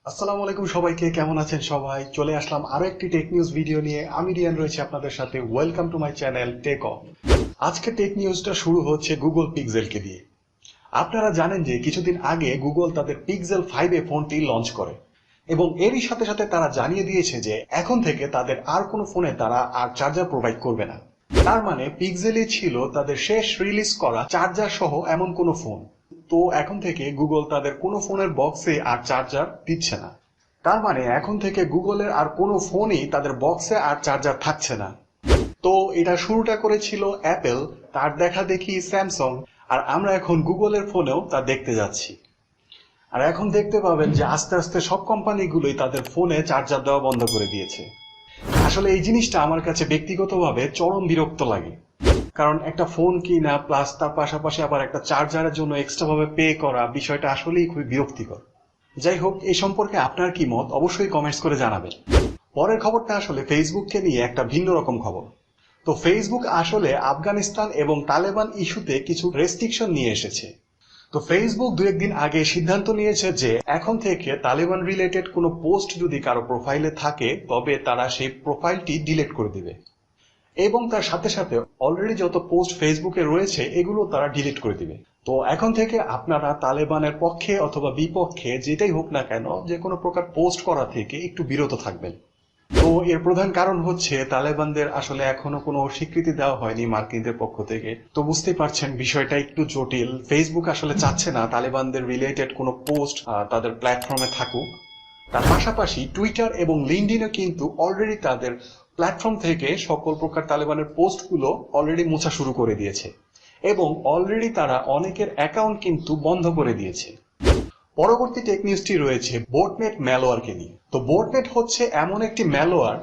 আসসালামু আলাইকুম সবাইকে, কেমন আছেন সবাই? চলে আসলাম আরো একটি টেক নিউজ ভিডিও নিয়ে। আমি রিয়ান রয়েছে আপনাদের সাথে। Welcome to my channel tech of. আজকে টেক নিউজটা শুরু হচ্ছে গুগল পিক্সেলকে দিয়ে। আপনারা জানেন যে কিছুদিন আগে গুগল তাদের পিক্সেল 5 ফোনটি লঞ্চ করে এবং এরই সাথে সাথে তারা জানিয়ে দিয়েছে যে এখন থেকে তাদের আর কোনো ফোনে তারা আর চার্জার প্রোভাইড করবে না। তার মানে পিক্সেলই ছিল তাদের শেষ রিলিজ করা চার্জার সহ এমন কোনো ফোন। তো এখন থেকে গুগল তাদের কোনো ফোনের বক্সে আর চার্জার দিচ্ছে না। তার মানে এখন থেকে গুগলের আর কোনো ফোনই তাদের বক্সে আর চার্জার থাকছে না। তো এটা শুরুটা করেছিল অ্যাপেল, তার দেখা দেখি স্যামসাং, আর আমরা এখন গুগলের ফোনেও তা দেখতে যাচ্ছি। আর এখন দেখতে পাবেন যে আস্তে আস্তে সব কোম্পানিগুলোই তাদের ফোনে চার্জার দেওয়া বন্ধ করে দিয়েছে। আসলে এই জিনিসটা আমার কাছে ব্যক্তিগতভাবে চরম বিরক্ত লাগে, কারণ একটা ফোন কিনা প্লাস তার পাশাপাশি আবার একটা চার্জারের জন্য এক্সট্রা ভাবে পে করা, বিষয়টা আসলেই খুবই বিরক্তিকর। যাই হোক, এই সম্পর্কে আপনার কি মত অবশ্যই কমেন্টস করে জানাবেন। পরের খবরটা আসলে ফেসবুককে নিয়ে একটা ভিন্ন রকম খবর। তো ফেসবুক আসলে আফগানিস্তান এবং তালেবান ইস্যুতে কিছু রেস্ট্রিকশন নিয়ে এসেছে। তো ফেসবুক দু একদিন আগে সিদ্ধান্ত নিয়েছে যে এখন থেকে তালেবান রিলেটেড কোনো পোস্ট যদি কারো প্রোফাইলে থাকে তবে তারা সেই প্রোফাইলটি ডিলিট করে দিবে এবং তার সাথে সাথে অলরেডি যত পোস্ট ফেসবুকে রয়েছে এগুলো তারা ডিলিট করে দিবে। তো এখন থেকে আপনারা তালেবানের পক্ষে অথবা বিপক্ষে যেটাই হোক না কেন, যে কোনো প্রকার পোস্ট করা থেকে একটু বিরত থাকবেন। তো এর প্রধান কারণ হচ্ছে তালেবানদের আসলে এখনো কোনো স্বীকৃতি দেওয়া হয়নি মার্কিনদের পক্ষ থেকে। তো বুঝতেই পারছেন বিষয়টা একটু জটিল। ফেসবুক আসলে চাচ্ছে না তালেবানদের রিলেটেড কোনো পোস্ট তাদের প্ল্যাটফর্মে থাকুক। তার পাশাপাশি টুইটার এবং লিঙ্কডইনও কিন্তু অলরেডি তাদের প্ল্যাটফর্ম থেকে সকল প্রকার তালেবানের পোস্টগুলো অলরেডি মোছা শুরু করে দিয়েছে এবং অলরেডি তারা অনেকের অ্যাকাউন্ট কিন্তু বন্ধ করে দিয়েছে। পরবর্তী টেক নিউজটি রয়েছে বোটনেট ম্যালওয়্যারকে নিয়ে। তো বোটনেট হচ্ছে এমন একটি ম্যালওয়্যার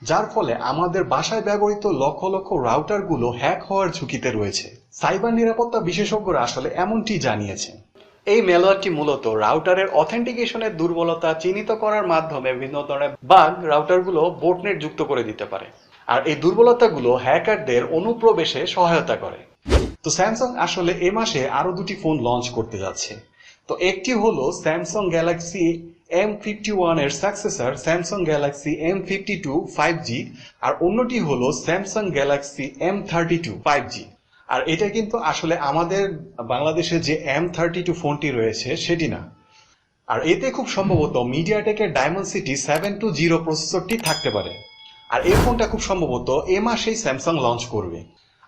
যার ফলে আমাদের বাসায় ব্যবহৃত লক্ষ লক্ষ রাউটারগুলো হ্যাক হওয়ার ঝুঁকিতে রয়েছে। সাইবার নিরাপত্তা বিশেষজ্ঞরা আসলে এমনটি জানিয়েছেন। এই ম্যালওয়্যারটি মূলত রাউটারের অথেন্টিকেশনের দুর্বলতা চিহ্নিত করার মাধ্যমে বিভিন্ন ধরনের বাগ রাউটারগুলো বোটনেট যুক্ত করে দিতে পারে, আর এই দুর্বলতাগুলো হ্যাকারদের অনুপ্রবেশে সহায়তা করে। তো স্যামসাং আসলে এ মাসে আরো দুটি ফোন লঞ্চ করতে যাচ্ছে। তো একটি হলো স্যামসাং গ্যালাক্সি M51 এর successor Samsung Galaxy M52 5G, আর অন্যটি হলো স্যামসাং গ্যালাক্সি M32 5G। আর এটা কিন্তু আসলে আমাদের বাংলাদেশে যে M32 ফোনটি রয়েছে সেটি না। আর এতে খুব সম্ভবত মিডিয়াটেকের ডায়মন্ডসিটি 720 প্রসেসরটি থাকতে পারে। আর এই ফোনটা খুব সম্ভবত এ মাসেই স্যামসাং লঞ্চ করবে।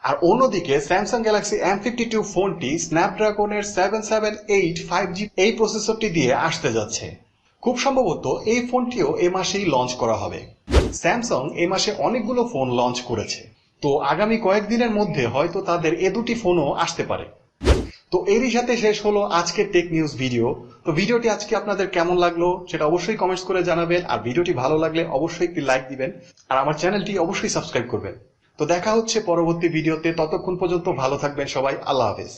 আর অন্যদিকে স্যামসাং গ্যালাক্সি M52 ফোনটি স্ন্যাপড্রাগনের 778 5G এই প্রসেসরটি দিয়ে আসতে যাচ্ছে। খুব সম্ভবত এই ফোনটিও এ মাসেই লঞ্চ করা হবে। স্যামসাং এই মাসে অনেকগুলো ফোন লঞ্চ করেছে, তো আগামী কয়েকদিনের মধ্যে হয়তো তাদের এ দুটি ফোনও আসতে পারে। তো এরই সাথে শেষ হলো আজকের টেক নিউজ ভিডিও। তো ভিডিওটি আজকে আপনাদের কেমন লাগলো সেটা অবশ্যই কমেন্টস করে জানাবেন, আর ভিডিওটি ভালো লাগলে অবশ্যই একটি লাইক দিবেন, আর আমার চ্যানেলটি অবশ্যই সাবস্ক্রাইব করবেন। তো দেখা হচ্ছে পরবর্তী ভিডিওতে, ততক্ষণ পর্যন্ত ভালো থাকবেন সবাই। আল্লাহ হাফেজ।